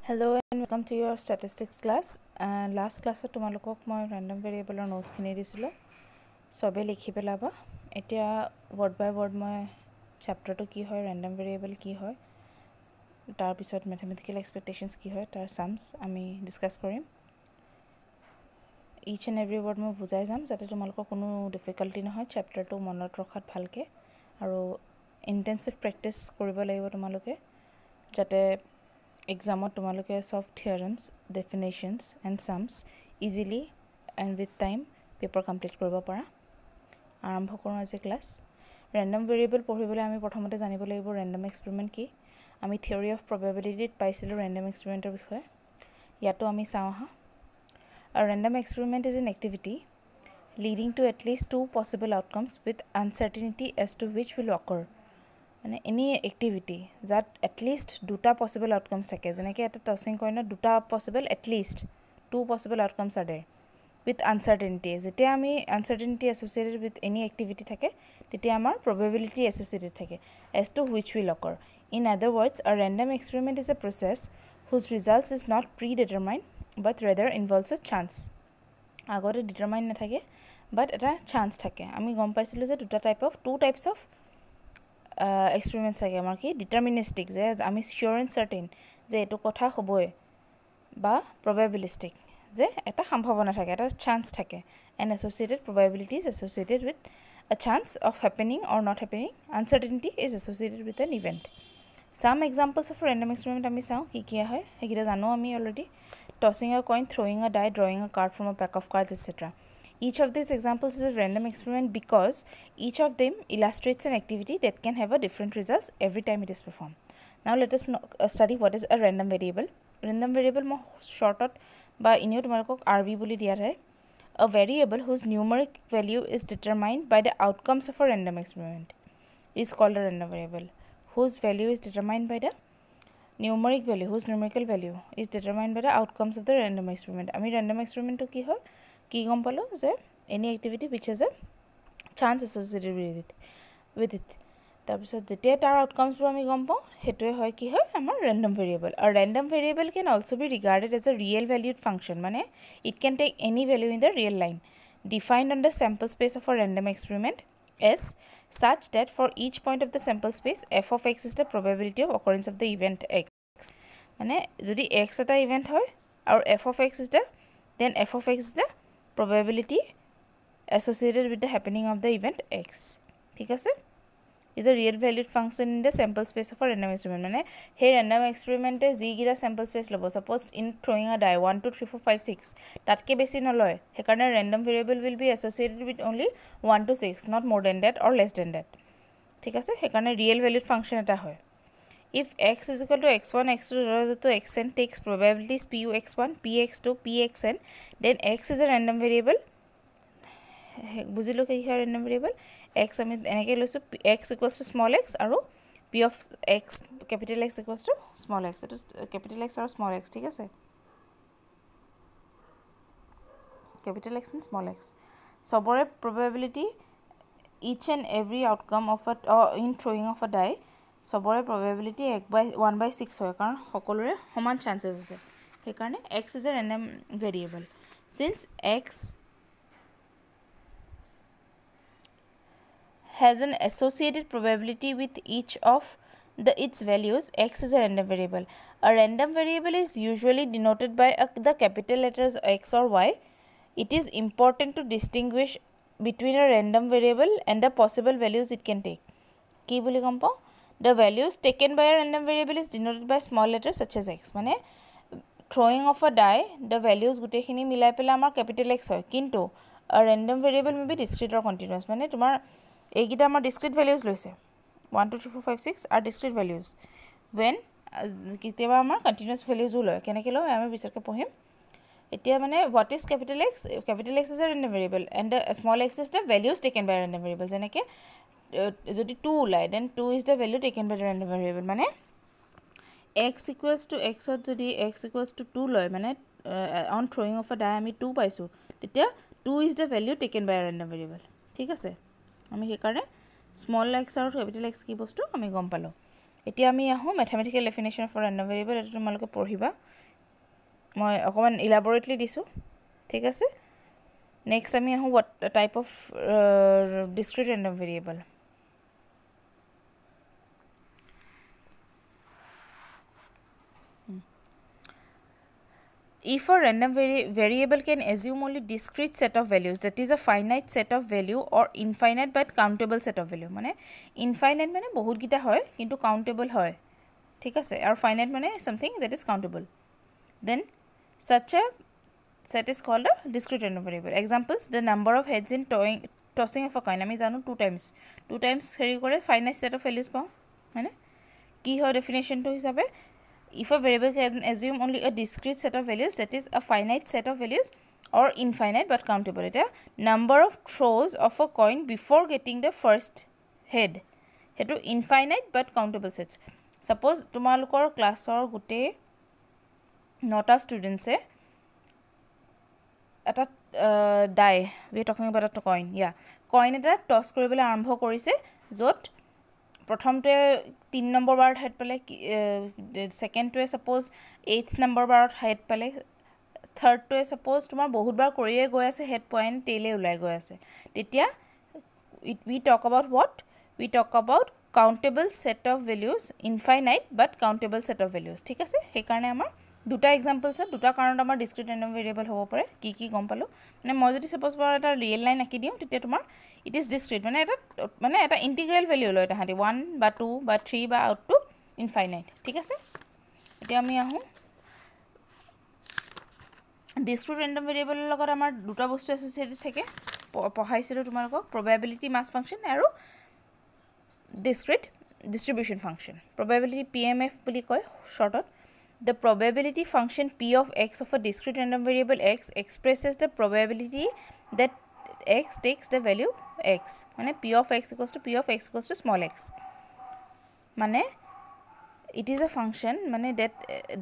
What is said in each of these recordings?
Hello and welcome to your statistics class. Last class তোমালোকক মই random variable notes খিনি দিছিলো সবে লিখি পেলাবা এতিয়া word by word মই chapter to কি হয় random variable কি হয় তাৰ পিছত mathematical expectations কি হয় তাৰ sums আমি ডিসকাস কৰিম each and every word মই বুজাই যাম যাতে তোমালোকৰ কোনো difficulty নহয় chapter to মনত ৰখাত ভালকে আৰু intensive practice কৰিব লাগিব তোমালোকে যাতে exam ot তোমালোকে সব theorems definitions and sums easily and with time paper complete কৰিব পাৰা আৰম্ভ কৰোঁ আজি ক্লাস random variable পঢ়িবলৈ আমি প্ৰথমতে জানিব লাগিব random experiment কি আমি theory of probability পাইছিলো random experiment ৰ বিষয়ে ইয়াতো আমি চাওঁ হা a random experiment is an activity leading to at least two possible outcomes with uncertainty as to which will occur মানে any activity that at least দুটা possible outcomes থাকে যেনেকৈ এটা tossing coin দুটা possible at least two possible outcomes are there with uncertainty যেতিয়া আমি uncertainty associated with any activity থাকে তেতিয়া আমাৰ probability associated থাকে as to which will occur in other words a random experiment is a process whose results is not predetermined but rather involves a chance আগতে determine নাথাকে but এটা chance থাকে আমি গম পাইছিলো যে দুটা two types of experiments থাকে আমাৰ কি deterministic যে আমি sure and certain যে এটো কথা হবই বা probabilistic যে এটা সম্ভাৱনা থাকে এটা chance থাকে and associated probabilities associated with a chance of happening or not happening uncertainty is associated with an event some examples of random experiment আমি চাওঁ কি কি হয় হেগিটা জানো আমি already tossing a coin throwing a die drawing a card from a pack of cards etc Each of these examples is a random experiment because each of them illustrates an activity that can have a different results every time it is performed. Now let us study what is a random variable. Random variable mo shortcut by inyo tumalok RV boli diya hai. A variable whose numeric value is determined by the outcomes of a random experiment is called a random variable. Whose value is determined by the numeric value, whose numerical value is determined by the outcomes of the random experiment. Ami random experiment to ki hoy? কি গম পালো যে any activity which has a chance associated with it তাৰপিছত যেতিয়া তাৰ আউটকামছ আমি গম পাওঁ হেতুৱে হয় কি হয় আমাৰ random variable a random variable can also be regarded as a real valued function মানে it can take any value in the real line defined on the sample space of a random experiment s such that for each point of the sample space f of x is the probability of occurrence of the event x মানে যদি x এটা event হয় আৰু f of x is the then f of x is the probability associated with the happening of the event x ঠিক আছে is a real valued function in the sample space of a random experiment মানে হে random experiment এ G গিৰা sample space লব suppose in throwing a die 1 2 3 4 5 6 তাতকে বেছি নলয় হে কাৰণে random variable will be associated with only 1 to 6 not more than that or less than that ঠিক আছে হে কাৰণে real valued function এটা হয় if x is equal to x1 x2 to xn takes probabilities pu x1 px2 pxn then x is a random variable বুজিলো কি হয় random variable x আমি এনেকৈ লৈছো x equals to small x আৰু p of x capital X equals to small x এটো capital X আৰু small x ঠিক আছে capital X and small x সবৰে probability each and every outcome of a in throwing of a die সবৰে probability 1/6 হয় কাৰণ সকলোৰে সমান chances আছে সেই কাৰণে x is a random variable since x has an associated probability with each of its values x is a random variable a random variable is usually denoted by the capital letters x or y it is important to distinguish between a random variable and the possible values it can take কি বুলি গম পাও The values taken by a random variable is denoted by small letters such as x. মানে throwing of a die, the values গুটেখিনি মিলাই পেলাই আমাৰ capital X হয় কিন্তু a random variable may be discrete or continuous মানে তোমাৰ এইগিটা আমাৰ discrete values লৈছে 1 2 3 4 5 6 are discrete values when কিতেবা আমাৰ continuous values লয় কেনেকৈ লয় আমি বিচাৰকে পঢ়িম এতিয়া মানে what is capital X is a random variable and the small x is the values taken by a random variable যেনেকৈ যদি 2 ওলাই then 2 is the value taken by the random variable মানে x equals to x ত যদি x equals to 2 লয় মানে on throwing of a die আমি 2 পাইছো তেতিয়া 2 is the value taken by a random variable ঠিক আছে আমি সেই কাৰণে small x আৰু capital X কি বস্তু আমি গম পালো এতিয়া আমি আহোঁ mathematical definition for random variable, এইটো তোমালোকে পঢ়িবা, মই অকণমান ইলাবৰেটলি দিছোঁ, ঠিক আছে। নেক্সট আমি আহোঁ what type of discrete random variable. If a random variable can assume only discrete set of values, that is a finite set of value or infinite but countable set of value, মানে infinite মানে বহুত গিটা হয় কিন্তু countable হয়, ঠিক আছে, আৰু finite মানে something that is countable, then such a set is called a discrete random variable. Examples, the number of heads in tossing of a coin, আমি জানো 2 times হেৰি কৰে finite set of values পাওঁ, হয়নে? কি হয় ডেফিনেশ্যনটো হিচাপে, if a variable can assume only a discrete set of values, that is a finite set of values or infinite but countable. It is number of throws of a coin before getting the first head. It is infinite but countable sets. Suppose tumalukor class or gute nota students at a die, we are talking about a coin, yeah, coin eta toss koribole arambho korise jot প্ৰথমতে 3 number বাৰত head পালে, সেকেন্ডটোৱে suppose 8th number বাৰত head পালে, থাৰ্ডটোৱে suppose তোমাৰ বহুত বাৰ কৰিয়ে গৈ আছে হেড পইণ্ট টেইলে ওলাই গৈ আছে, তেতিয়া we talk about what? We talk about countable set of values, infinite but countable set of values, ঠিক আছে। সেইকাৰণে আমাৰ দুটা এক্সাম্পল আছে, দুটা কাৰণত আমাৰ ডিস্ক্ৰিট ৰেণ্ডম ভেৰিয়েবল হ'ব পাৰে, কি গম পালো, মানে মই যদি সাপোজ বাৰু এটা ৰিয়েল লাইন আঁকি দিওঁ তেতিয়া তোমাৰ ইট ইজ ডিস্ক্ৰিট, মানে এটা ইণ্টিগ্ৰেল ভেলিউ লয় তাহাঁতি 1 বা 2 বা 3 বা আউট টু ইনফাইনাইট, ঠিক আছে। এতিয়া আমি আহোঁ ডিস্ক্ৰিট ৰেণ্ডম ভেৰিয়েবলৰ লগত আমাৰ দুটা বস্তু এছ'চিয়েটেড থাকে, পঢ়াইছিলোঁ তোমালোকক, প্ৰবেবিলিটি মাছ ফাংচন আৰু ডিস্ক্ৰিট ডিস্ট্ৰিবিউশ্যন ফাংচন। প্ৰবেবিলিটি PMF বুলি কয় শ্বৰ্টত। The probability function p of x of a discrete random variable x expresses the probability that x takes the value x, মানে p of x equals to small x, মানে it is a function মানে that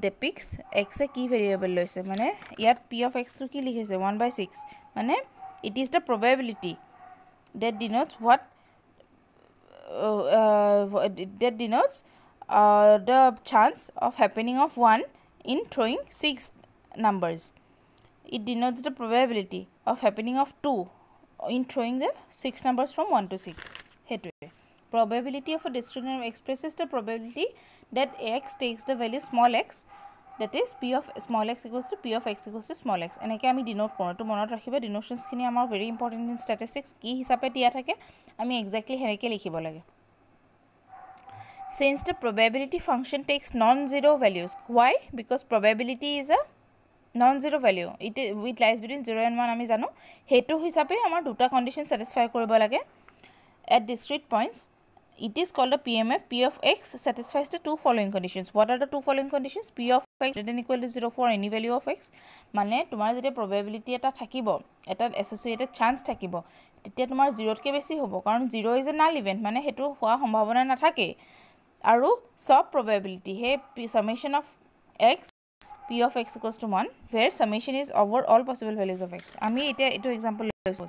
depicts x a key variable লৈছে, মানে ইয়াত p of x to কি লিখিছে 1/6, মানে it is the probability that denotes what the chance of happening of 1 in throwing 6 numbers. It denotes the probability of happening of 2 in throwing the 6 numbers from 1 to 6. Probability of a discrete number expresses the probability that x takes the value small x, that is p of small x equals to p of x equals to small x. এনেকৈ আমি denote কৰোঁ, তো মনত ৰাখিবা ডিনোশ্যনছখিনি আমাৰ very important in statistics, কি হিচাপে দিয়া থাকে আমি এক্সেক্টলি সেনেকৈ লিখিব লাগে। Since the probability function takes non-zero values, why? Because probability is a non-zero value, it lies between 0 and 1, আমি জানো হেতু হিচাপে আমাৰ দুটা কন্ডিশন স্যাটিসফাই কৰিব লাগে at discrete points. It is called a PMF. P of x satisfies the two following conditions. What are the two following conditions? P of x greater than equal to 0 for any value of x, মানে তোমাৰ যেতিয়া probability এটা থাকিব, এটা associated chance থাকিব, তেতিয়া তোমাৰ 0 তকৈ বেছি হ'ব, কাৰণ 0 is a null event, মানে হেতু হোৱা সম্ভাৱনা নাথাকে, আৰু সব probability হে summation of x p of x equals to 1, where summation is over all possible values of x. আমি এটা এটো এক্সাম্পল লৈছো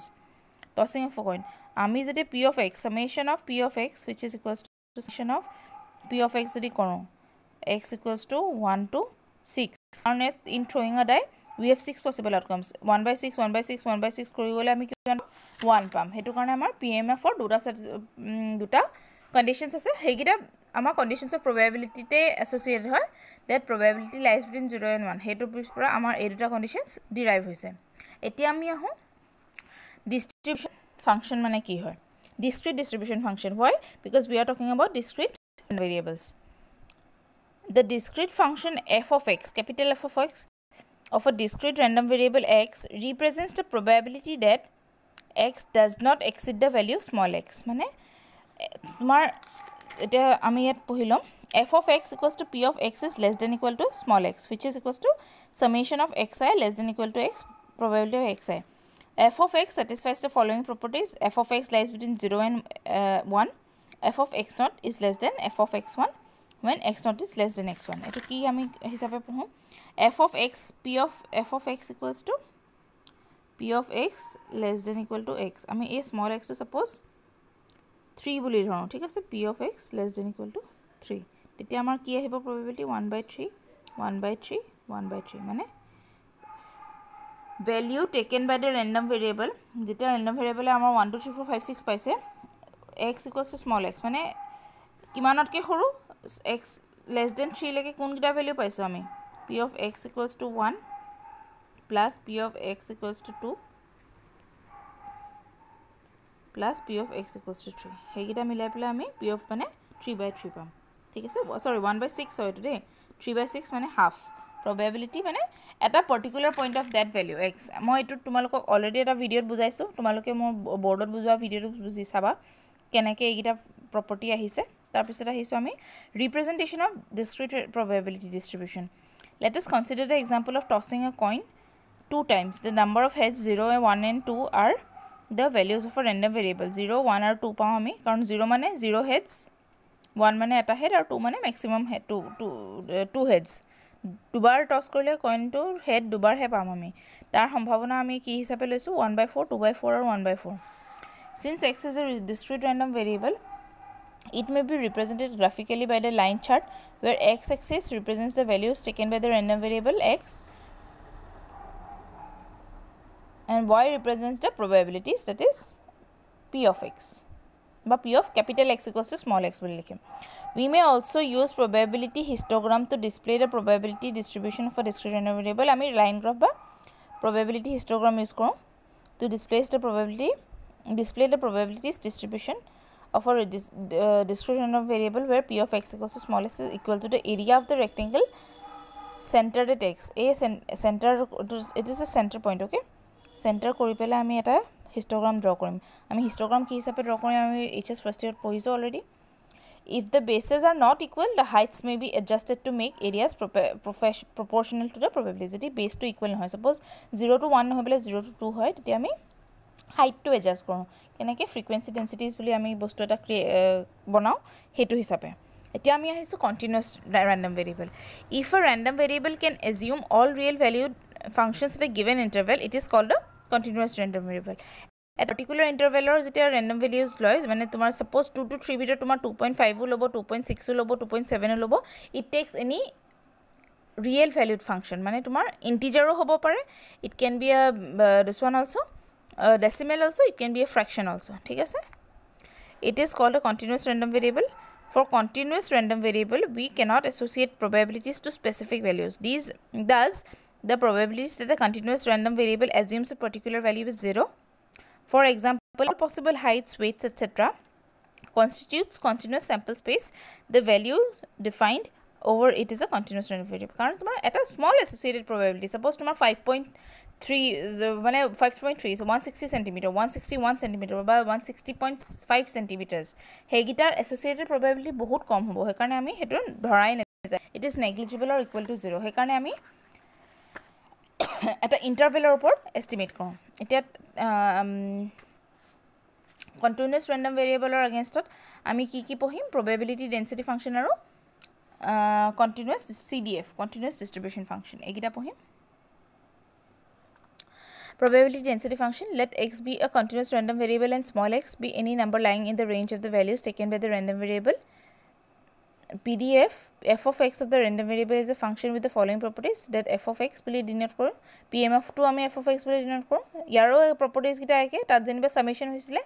tossing of a coin, আমি যদি p of x summation of p of x which is equals to summation of p of x যদি কৰোঁ x equals to 1 to 6, and in throwing a die we have 6 possible outcomes, 1/6 1/6 1/6 কৰি গ'লে আমি কিমান 1 পাম, হেতু কাৰণে আমাৰ PMF ৰ দুটা conditions আছে, হেগিটা আমাৰ conditions of probability তে associated হয়, that probability lies between 0 and 1, হেতু পৰা আমাৰ এই দুটা conditions derive হৈছে। এতিয়া আমি আহোঁ distribution function মানে কি হয়, discrete distribution function. Why? Because we are talking about discrete variables. The discrete function f of x, capital F of x, of a discrete random variable x represents the probability that x does not exceed the value small x, মানে তোমাৰ এটা আমি ইয়াত পঢ়িলম f of x equals to p of x is less than equal to small x, which is equals to summation of xi less than equal to x probability of xi. f of x satisfies the following properties: f of x lies between 0 and 1, f of x naught is less than f of x1 when x naught is less than x1. এটো কি আমি হিসাবে পঢ়ো, f of x f of x equals to p of x less than equal to x, আমি এই small x to suppose 3 বুলি ধৰো, ঠিক আছে, p of x less than equal to 3, তেতিয়া আমাৰ কি আহিব probability 1/3 1/3 1/3 মানে value taken by the random variable যেতিয়া random variable আমাৰ 1 2 3 4 5 6 পাইছে x equals to small x মানে কিমানতকে সৰু x less than 3 লৈকে কোনকিটা ভ্যালু পাইছো আমি p of x equals to 1 plus p of x equals to 2 plus p of x equals to 3 হেগিটা মিলাই পেলাই আমি p of মানে 3/3 পাম ঠিক আছে সৰি 1/6 হয় টুডে 3/6 মানে হাফ probability মানে এটা particular point of that value x মই এটো তোমালোকক অলৰেডি এটা ভিডিওত বুজাইছো তোমালোকে মোৰ বোৰ্ডত বুজোৱা ভিডিওটো বুজি চাবা কেনেকৈ এইগিটা প্ৰপাৰ্টি আহিছে তাৰ পিছত আহিছো আমি representation of discrete probability distribution let us consider the example of tossing a coin two times the number of heads 0 1 and 2 are the values of a random variable 0 1 আৰু 2 পাও আমি কাৰণ 0 মানে 0 heads 1 মানে এটা head আৰু 2 মানে maximum head 2 heads দুবাৰ টস কৰিলে কইনটোৰ হেড দুবাৰ হে পাম আমি তাৰ সম্ভাৱনা আমি কি হিচাপে লৈছো 1/4 2/4 আৰু 1/4 since x is a discrete random variable it may be represented graphically by the line chart where x-axis represents the values taken by the random variable x and y represents the probabilities that is p of x বা p of capital X equals to small x বুলি লিখিম we may also use probability histogram to display the probability distribution of a discrete random variable আমি line graph বা probability histogram use কৰো to display the probabilities distribution of a discrete random variable where p of x equals to small x is equal to the area of the rectangle centered at x a center it is a center point okay center কৰি পেলা আমি এটা histogram draw কৰিম আমি histogram কি হিচাপে draw কৰিম আমি HS first year পঢ়িছো already if the bases are not equal the heights may be adjusted to make areas proportional to the probability যদি base to equal নহয় suppose 0 to 1 নহয় বলে 0 to 2 হয় তেতিয়া আমি height to adjust কৰো কেনেকে frequency densities বুলি আমি বস্তু এটা বনাও হেতু হিচাপে এতিয়া আমি আহিছো continuous random variable if a random variable can assume all real valued functions at a given interval it is called a continuous random variable at a particular interval or যেতিয়া random values লয় মানে তোমাৰ suppose 2 to 3 ভিতৰত তোমাৰ 2.5 লব 2.6 লব 2.7 লব it takes any real valued function মানে তোমাৰ integer হ'ব পাৰে it can be a this one also decimal also it can be a fraction also ঠিক আছে it is called a continuous random variable for continuous random variable we cannot associate probabilities to specific values thus the probabilities that a continuous random variable assumes a particular value is 0 for example all possible heights weights etc constitutes continuous sample space the value defined over it is a continuous random variable কাৰণ তোমাৰ এটা small associated probability suppose তোমাৰ 5.3 মানে 5.3 so 160 cm 161 cm বা 160.5 cm হেগিটাৰ associated probability বহুত কম হ'ব হে কাৰণে আমি হেতু ধৰাই নাযায় it is negligible or equal to 0 হে কাৰণে আমি এটা ইন্টাৰভেলৰ ওপৰত এস্টিমেট কৰোঁ এতিয়া continuous random variable or against আমি কি পঢ়িম probability density function আৰু continuous CDF continuous distribution function এগিটা পঢ়িম probability density function let x be a continuous random variable and small x be any number lying in the range of the values taken by the random variable PDF f of x of the random variable is a function with the following properties that f of x বুলি denote কৰো pm of 2 আমি f of x বুলি denote কৰো ইয়াৰো properties গিটা একে তাত জেনিবা summation হৈছিলে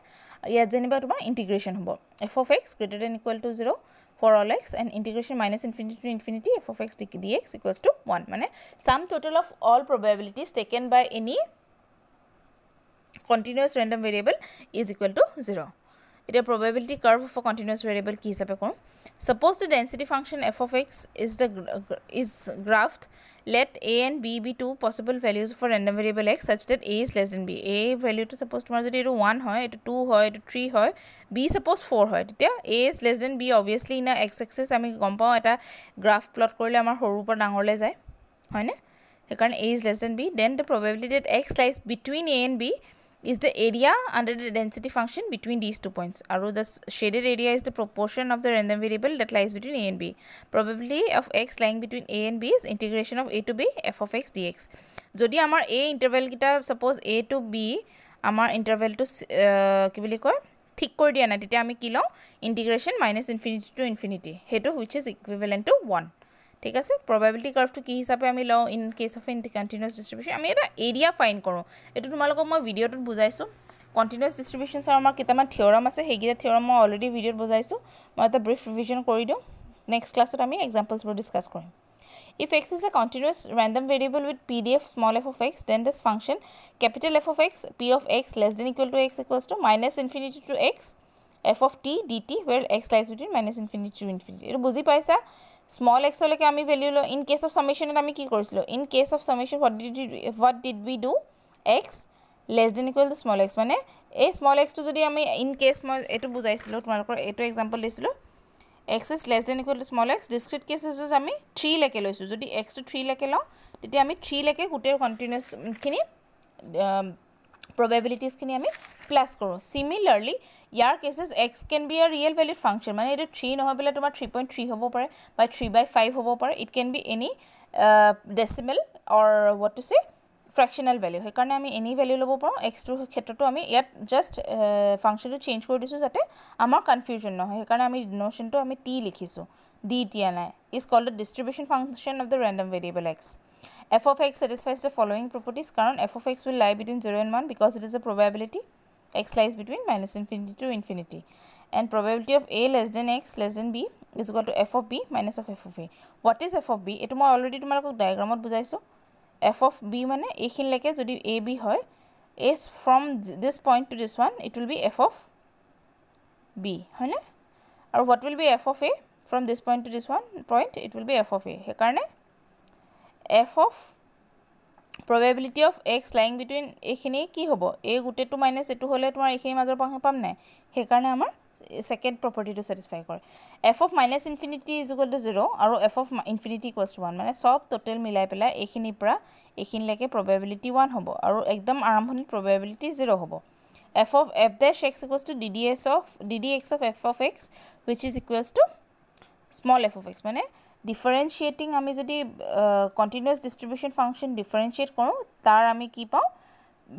ইয়াত জেনিবা তোমাৰ integration হ'ব f of x greater than equal to 0 for all x and integration minus infinity to infinity f of x dx equals to 1 মানে sum total of all probabilities taken by any continuous random variable is equal to 0 it a probability curve of a continuous variable ki hisabe koru suppose the density function f of x is graphed let a and b be two possible values for random variable x such that a is less than b a value to suppose tomar jodi etu 1 hoy etu 2 hoy etu 3 hoy b suppose 4 hoy titia a is less than b obviously in a x axis ami gom pao eta graph plot korile amar horu por dangor le jay hoy ne he karone a is less than b then the probability that x lies between a and b is the area under the density function between these 2 points aru the shaded area is the proportion of the random variable that lies between a and b probability of x lying between a and b is integration of a to b f of x dx jodi amar a interval kita suppose a to b amar interval to ki boli koy ঠিক কৰি দিয়া নাই তেতিয়া আমি কি লওঁ ইন্টিগ্ৰেশন -infinity to infinity হেতু which is equivalent to 1 ঠিক আছে probability curve to কি হিচাপে আমি লওঁ in case of continuous distribution আমি এটা এৰিয়া ফাইন কৰোঁ এটো তোমালোকক মই ভিডিওটোত বুজাইছো continuous distributions আৰু আমাৰ কিটামান থিওৰাম আছে হেগিৰা থিওৰাম মই অলৰেডি ভিডিওত বুজাইছো মই এটা ব্ৰিফ ৰিভিজন কৰি দিওঁ নেক্সট ক্লাছত আমি এক্সাম্পলছ বোৰ ডিসকাস কৰিম If x is a continuous random variable with PDF small f of x, then this function capital F of x, p of x less than equal to x equals to -infinity to x, f of t dt, where x lies between -infinity to infinity. It বুজি পাইছা small x লকে আমি value লো in case of summation আমি কি কৰিছিলো in case of summation what did we do x less than equal to small x মানে এই small x to যদি আমি in case মই এটো বুজাইছিলো তোমালোকৰ এটো एग्जांपल দিছিলো x is less than equal to small x discrete cases আমি 3 লেকে লৈছো যদি x to 3 লেকে লও তেতিয়া আমি 3 লেকে গুটেৰ কন্টিনিউয়াস খিনি probabilities খিনি আমি প্লাস কৰো similarly year cases x can be a real valued function মানে এটা 3 নহবলে তোমাৰ 3.3 হ'ব পাৰে বা 3/5 হ'ব পাৰে it can be any decimal or what to say fractional value हे कारण আমি any value লব পাৰো x to ক্ষেত্ৰটো আমি ইয়াত just function টো চেঞ্জ কৰি দিছো যাতে আমাৰ কনফিউজন নহয় हे कारण আমি নোশন টো আমি t লিখিছো d t নাই is called the distribution function of the random variable x f of x satisfies the following properties कारण f of x will lie between 0 and 1 because it is a probability x lies between -infinity to infinity and probability of a less than x less than b is equal to f of b minus of f of a what is f of b এটো মই already তোমালোকক ডায়াগ্ৰামত বুজাইছো f of b মানে এইখিন লেকে যদি a b হয় is from this point to this one it will be f of b হয়নে আৰু what will be f of a from this point to this one point it will be f of a হে কাৰণে f of probability of x lying between এইখিনি কি হ'ব a গুটেটো minus এটো হলে তোমাৰ এইখিনি মাজৰ পাম নাই হে কাৰণে আমাৰ second property to satisfy কৰে f of -infinity is equal to 0 আৰু f of infinity equals to 1 মানে সব টোটাল মিলাই পেলাই এইখিনি পৰা এইখিনি লৈকে probability 1 হ'ব আৰু একদম আৰম্ভণিত probability 0 হ'ব f of f dash x equals to ddx of f of x which is equals to small f of x মানে differentiating আমি যদি continuous distribution function differentiate কৰো তাৰ আমি কি পাও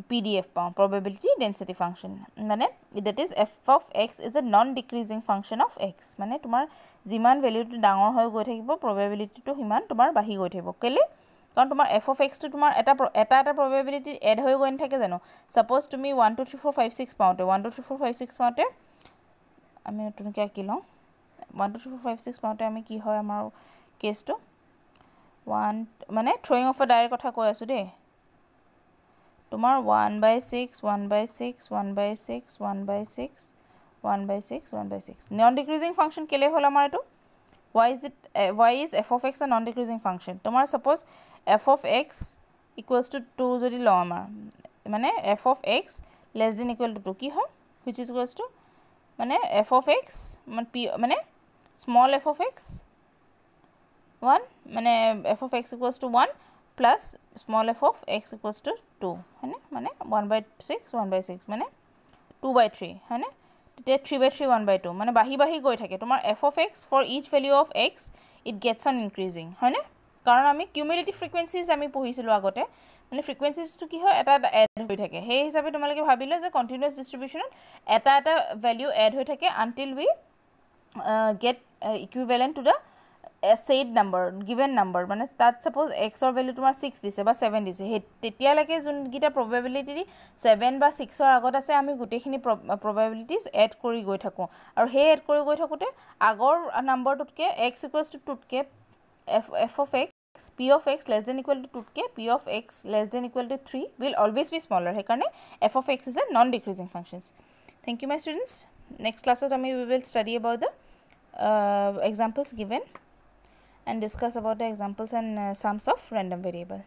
PDF পাও probability density function মানে that is f of x is a non decreasing function of x মানে তোমাৰ যিমান ভ্যালু টো ডাঙৰ হৈ গৈ থাকিব probability টো হিমান তোমাৰ বাঢ়ি গৈ থাকিব কেলে কাৰণ তোমাৰ f of x টো তোমাৰ এটা probability এড হৈ গৈ থাকে জানো suppose তুমি 1 2 3 4 5 6 পাওতে 1 2 3 4 5 6 পাওতে আমি নতুনকৈ কি লওঁ 1 2 3 4 5 6 পাওতে আমি কি হয় আমাৰ কেছটো 1 মানে throwing of a die কথা কৈ আছো দে তোমার 1/6 1/6 1/6 1/6 1/6 1/6 non decreasing function কেলে হল আমাৰ এটো why is f of x a non decreasing function তোমার suppose f of x equals to 2 যদি লও আমাৰ মানে f of x less than equal to 2 কি হয় which is equals to মানে f of x মানে small f of x 1 মানে f of x equals to 1 plus small f of x equals to 2 হয়নে মানে 1/6 1/6 মানে 2/3 হয়নে তেতিয়া 3/3 1/2 মানে বাহি গৈ থাকে তোমাৰ f of x for each value of x it gets on increasing হয়নে কাৰণ আমি cumulative frequencies আমি পঢ়িছিলো আগতে মানে frequencies টো কি হয় এটা এড হৈ থাকে সেই হিচাপে তোমালকে ভাবিলে যে continuous distribution এটা value এড হৈ থাকে until we get equivalent to the a said number given number মানে that suppose x or value তোমাৰ 6 দিছে বা 7 দিছে তেতিয়া লাগে যোন গিটা probability 7 বা 6 ৰ আগত আছে আমি গুটেখিনি probabilities add কৰি গৈ থাকো আৰু হে add কৰি গৈ থাকোতে আগৰ নাম্বাৰটোতকে x = 2 K f of x p of x less than equal to 2 ke p of x less than equal to 3 will always be smaller he karone f of x is a non decreasing functions thank you my students next class we will study about the examples given and discuss about the examples and sums of random variable